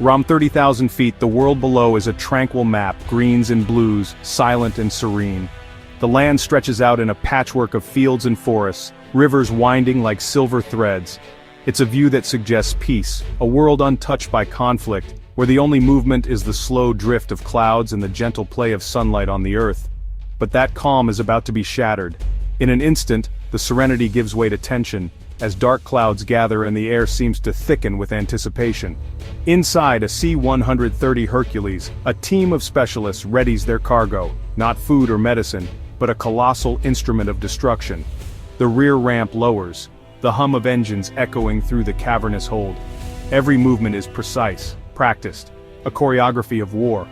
Around 30,000 feet, the world below is a tranquil map, greens and blues, silent and serene. The land stretches out in a patchwork of fields and forests, rivers winding like silver threads. It's a view that suggests peace, a world untouched by conflict, where the only movement is the slow drift of clouds and the gentle play of sunlight on the earth. But that calm is about to be shattered. In an instant, the serenity gives way to tension, as dark clouds gather and the air seems to thicken with anticipation. Inside a C-130 Hercules, a team of specialists readies their cargo, not food or medicine, but a colossal instrument of destruction. The rear ramp lowers, the hum of engines echoing through the cavernous hold. Every movement is precise, practiced, a choreography of war.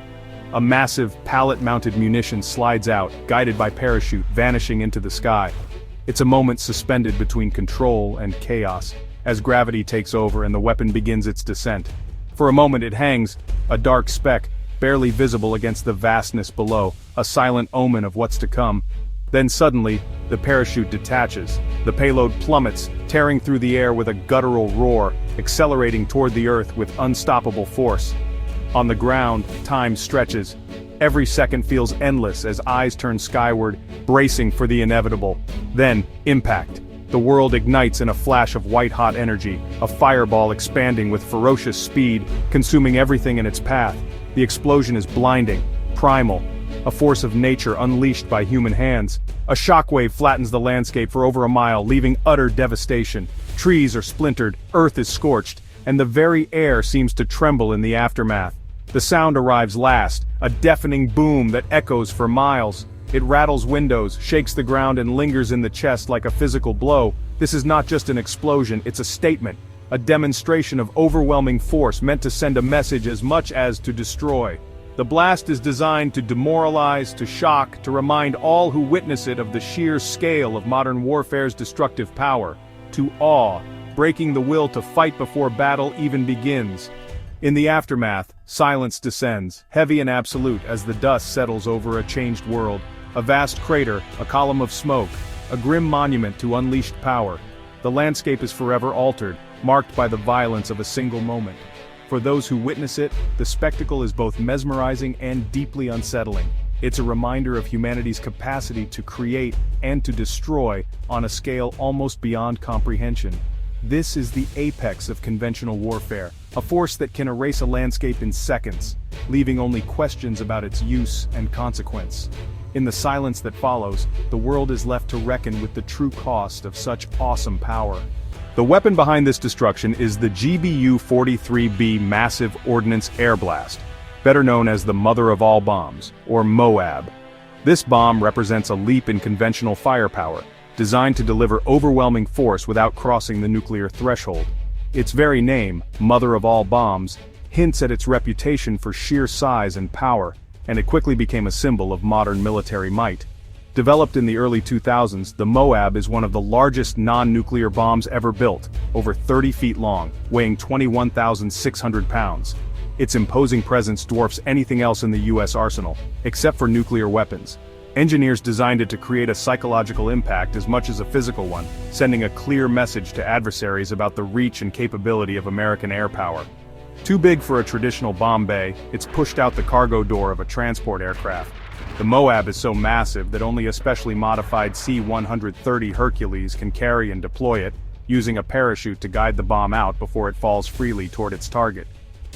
A massive, pallet-mounted munition slides out, guided by parachute, vanishing into the sky. It's a moment suspended between control and chaos, as gravity takes over and the weapon begins its descent. For a moment it hangs, a dark speck, barely visible against the vastness below, a silent omen of what's to come. Then suddenly, the parachute detaches. The payload plummets, tearing through the air with a guttural roar, accelerating toward the earth with unstoppable force. On the ground, time stretches. Every second feels endless as eyes turn skyward, bracing for the inevitable. Then, impact. The world ignites in a flash of white-hot energy, a fireball expanding with ferocious speed, consuming everything in its path. The explosion is blinding, primal, a force of nature unleashed by human hands. A shockwave flattens the landscape for over a mile, leaving utter devastation. Trees are splintered, earth is scorched, and the very air seems to tremble in the aftermath. The sound arrives last, a deafening boom that echoes for miles. It rattles windows, shakes the ground and lingers in the chest like a physical blow. This is not just an explosion, it's a statement, a demonstration of overwhelming force meant to send a message as much as to destroy. The blast is designed to demoralize, to shock, to remind all who witness it of the sheer scale of modern warfare's destructive power, to awe, breaking the will to fight before battle even begins. In the aftermath, silence descends, heavy and absolute as the dust settles over a changed world. A vast crater, a column of smoke, a grim monument to unleashed power. The landscape is forever altered, marked by the violence of a single moment. For those who witness it, the spectacle is both mesmerizing and deeply unsettling. It's a reminder of humanity's capacity to create and to destroy on a scale almost beyond comprehension. This is the apex of conventional warfare, a force that can erase a landscape in seconds, leaving only questions about its use and consequence. In the silence that follows, the world is left to reckon with the true cost of such awesome power. The weapon behind this destruction is the GBU-43B Massive Ordnance Air Blast, better known as the Mother of All Bombs, or MOAB. This bomb represents a leap in conventional firepower, designed to deliver overwhelming force without crossing the nuclear threshold. Its very name, Mother of All Bombs, hints at its reputation for sheer size and power, and it quickly became a symbol of modern military might. Developed in the early 2000s, the MOAB is one of the largest non-nuclear bombs ever built, over 30 feet long, weighing 21,600 pounds. Its imposing presence dwarfs anything else in the U.S. arsenal, except for nuclear weapons. Engineers designed it to create a psychological impact as much as a physical one, sending a clear message to adversaries about the reach and capability of American air power. Too big for a traditional bomb bay, it's pushed out the cargo door of a transport aircraft. The MOAB is so massive that only a specially modified C-130 Hercules can carry and deploy it, using a parachute to guide the bomb out before it falls freely toward its target.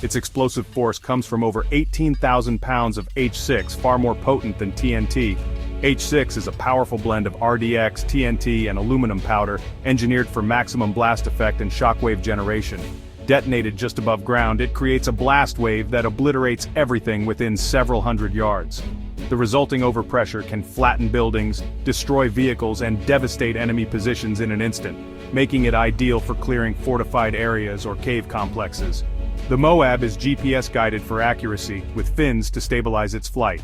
Its explosive force comes from over 18,000 pounds of H6, far more potent than TNT. H6 is a powerful blend of RDX, TNT, and aluminum powder, engineered for maximum blast effect and shockwave generation. Detonated just above ground, it creates a blast wave that obliterates everything within several hundred yards. The resulting overpressure can flatten buildings, destroy vehicles, and devastate enemy positions in an instant, making it ideal for clearing fortified areas or cave complexes. The MOAB is GPS-guided for accuracy, with fins to stabilize its flight.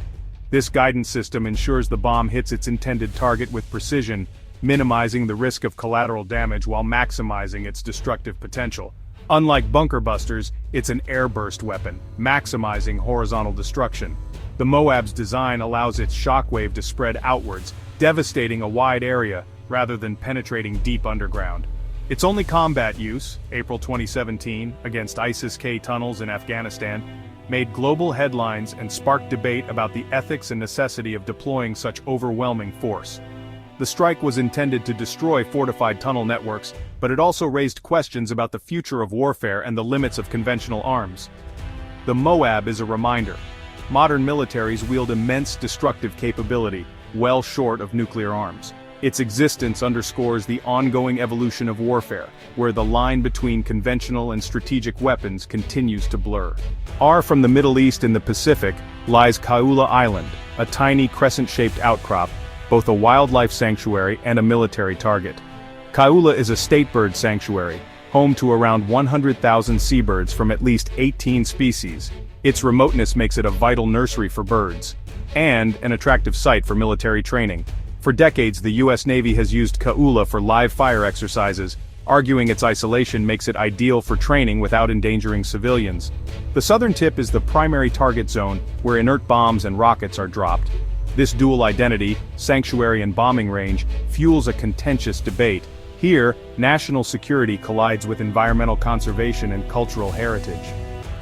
This guidance system ensures the bomb hits its intended target with precision, minimizing the risk of collateral damage while maximizing its destructive potential. Unlike bunker busters, it's an airburst weapon, maximizing horizontal destruction. The MOAB's design allows its shockwave to spread outwards, devastating a wide area, rather than penetrating deep underground. Its only combat use, April 2017, against ISIS-K tunnels in Afghanistan, made global headlines and sparked debate about the ethics and necessity of deploying such overwhelming force. The strike was intended to destroy fortified tunnel networks, but it also raised questions about the future of warfare and the limits of conventional arms. The Moab is a reminder. Modern militaries wield immense destructive capability, well short of nuclear arms. Its existence underscores the ongoing evolution of warfare, where the line between conventional and strategic weapons continues to blur. Far from the Middle East and the Pacific lies Kaula Island, a tiny crescent-shaped outcrop, both a wildlife sanctuary and a military target. Kaula is a state bird sanctuary, home to around 100,000 seabirds from at least 18 species. Its remoteness makes it a vital nursery for birds, and an attractive site for military training. For decades, the U.S. Navy has used Kaula for live fire exercises, arguing its isolation makes it ideal for training without endangering civilians. The southern tip is the primary target zone, where inert bombs and rockets are dropped. This dual identity, sanctuary and bombing range, fuels a contentious debate. Here, national security collides with environmental conservation and cultural heritage.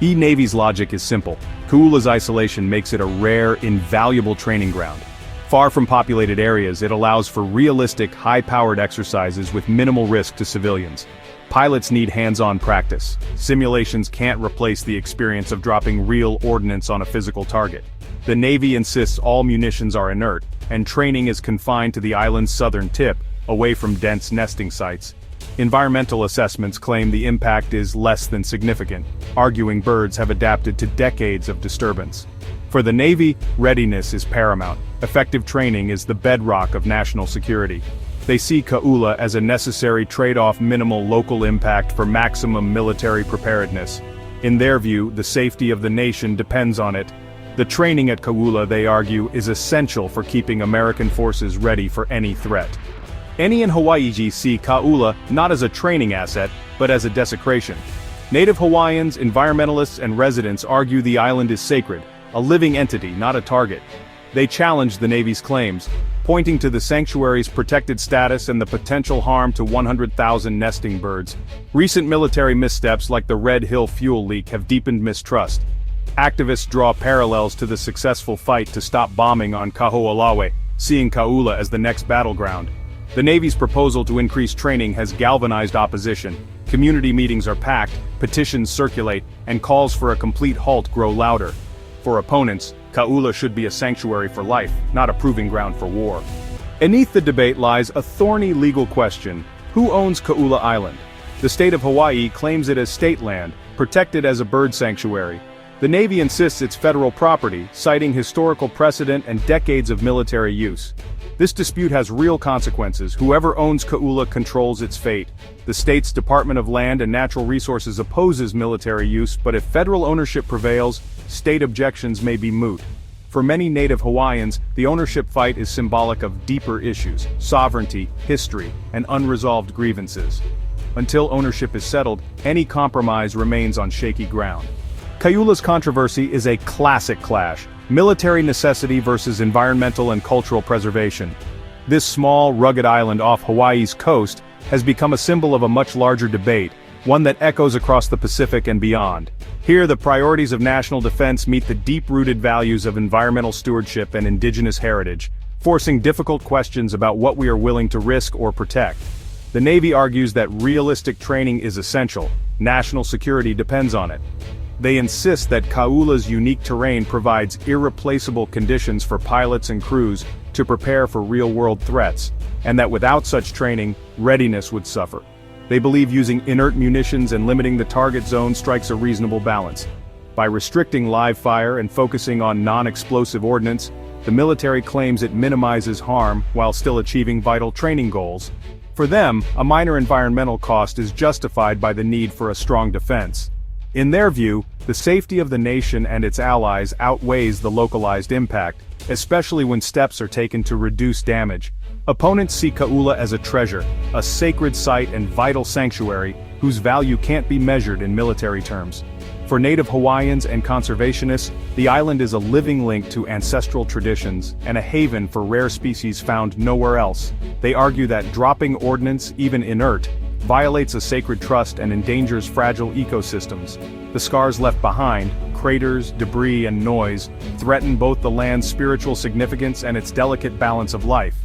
The Navy's logic is simple. Kaula's isolation makes it a rare, invaluable training ground. Far from populated areas, it allows for realistic, high-powered exercises with minimal risk to civilians. Pilots need hands-on practice. Simulations can't replace the experience of dropping real ordnance on a physical target. The Navy insists all munitions are inert, and training is confined to the island's southern tip, away from dense nesting sites. Environmental assessments claim the impact is less than significant, arguing birds have adapted to decades of disturbance. For the Navy, readiness is paramount. Effective training is the bedrock of national security. They see Kaula as a necessary trade-off, minimal local impact for maximum military preparedness. In their view, the safety of the nation depends on it. The training at Kaula, they argue, is essential for keeping American forces ready for any threat. Any in Hawaii see Kaula not as a training asset, but as a desecration. Native Hawaiians, environmentalists, and residents argue the island is sacred, a living entity, not a target. They challenge the Navy's claims, pointing to the sanctuary's protected status and the potential harm to 100,000 nesting birds. Recent military missteps like the Red Hill fuel leak have deepened mistrust. Activists draw parallels to the successful fight to stop bombing on Kaho'olawe, seeing Kaula as the next battleground. The Navy's proposal to increase training has galvanized opposition. Community meetings are packed, petitions circulate, and calls for a complete halt grow louder. For opponents, Kaula should be a sanctuary for life, not a proving ground for war. Beneath the debate lies a thorny legal question: who owns Kaula Island? The state of Hawaii claims it as state land, protected as a bird sanctuary. The Navy insists it's federal property, citing historical precedent and decades of military use. This dispute has real consequences. Whoever owns Kaula controls its fate. The state's Department of Land and Natural Resources opposes military use, but if federal ownership prevails, state objections may be moot. For many Native Hawaiians, the ownership fight is symbolic of deeper issues: sovereignty, history, and unresolved grievances. Until ownership is settled, any compromise remains on shaky ground. Kaula's controversy is a classic clash: military necessity versus environmental and cultural preservation. This small, rugged island off Hawaii's coast has become a symbol of a much larger debate, one that echoes across the Pacific and beyond. Here, the priorities of national defense meet the deep-rooted values of environmental stewardship and indigenous heritage, forcing difficult questions about what we are willing to risk or protect. The Navy argues that realistic training is essential. National security depends on it. They insist that Kaula's unique terrain provides irreplaceable conditions for pilots and crews to prepare for real-world threats, and that without such training, readiness would suffer. They believe using inert munitions and limiting the target zone strikes a reasonable balance. By restricting live fire and focusing on non-explosive ordnance, the military claims it minimizes harm while still achieving vital training goals. For them, a minor environmental cost is justified by the need for a strong defense. In their view, the safety of the nation and its allies outweighs the localized impact, especially when steps are taken to reduce damage. Opponents see Kaula as a treasure, a sacred site and vital sanctuary whose value can't be measured in military terms. For Native Hawaiians and conservationists, the island is a living link to ancestral traditions and a haven for rare species found nowhere else. They argue that dropping ordnance, even inert, violates a sacred trust and endangers fragile ecosystems. The scars left behind, craters, debris, and noise, threaten both the land's spiritual significance and its delicate balance of life.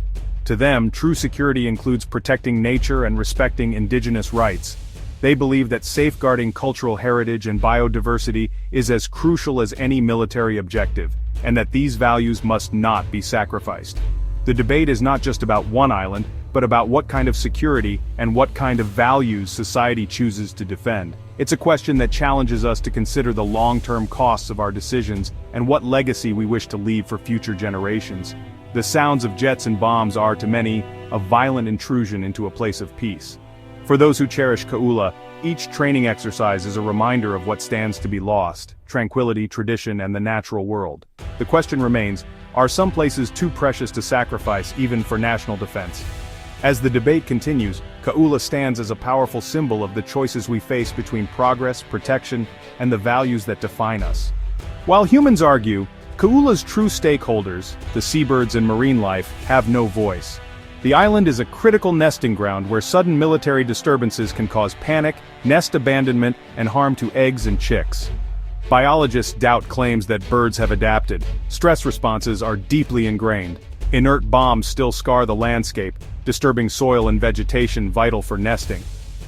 To them, true security includes protecting nature and respecting indigenous rights. They believe that safeguarding cultural heritage and biodiversity is as crucial as any military objective, and that these values must not be sacrificed. The debate is not just about one island, but about what kind of security and what kind of values society chooses to defend. It's a question that challenges us to consider the long-term costs of our decisions and what legacy we wish to leave for future generations. The sounds of jets and bombs are, to many, a violent intrusion into a place of peace. For those who cherish Ka'ula, each training exercise is a reminder of what stands to be lost: tranquility, tradition, and the natural world. The question remains, are some places too precious to sacrifice even for national defense? As the debate continues, Ka'ula stands as a powerful symbol of the choices we face between progress, protection, and the values that define us. While humans argue, Ka'ula's true stakeholders, the seabirds and marine life, have no voice. The island is a critical nesting ground where sudden military disturbances can cause panic, nest abandonment, and harm to eggs and chicks. Biologists doubt claims that birds have adapted. Stress responses are deeply ingrained. Inert bombs still scar the landscape, disturbing soil and vegetation vital for nesting.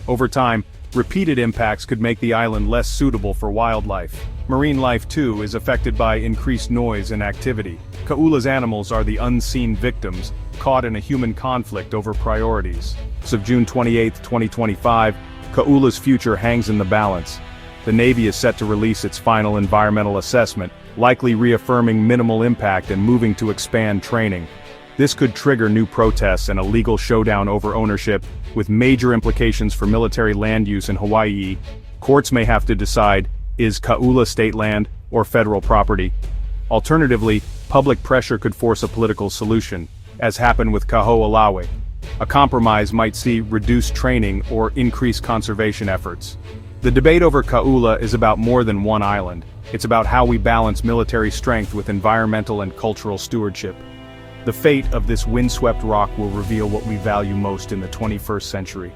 Over time, repeated impacts could make the island less suitable for wildlife. Marine life, too, is affected by increased noise and activity. Ka'ula's animals are the unseen victims, caught in a human conflict over priorities. As of June 28, 2025, Ka'ula's future hangs in the balance. The Navy is set to release its final environmental assessment, likely reaffirming minimal impact and moving to expand training. This could trigger new protests and a legal showdown over ownership, with major implications for military land use in Hawaii. Courts may have to decide, is Ka'ula state land or federal property? Alternatively, public pressure could force a political solution, as happened with Kaho'olawe. A compromise might see reduced training or increased conservation efforts. The debate over Ka'ula is about more than one island. It's about how we balance military strength with environmental and cultural stewardship. The fate of this windswept rock will reveal what we value most in the 21st century.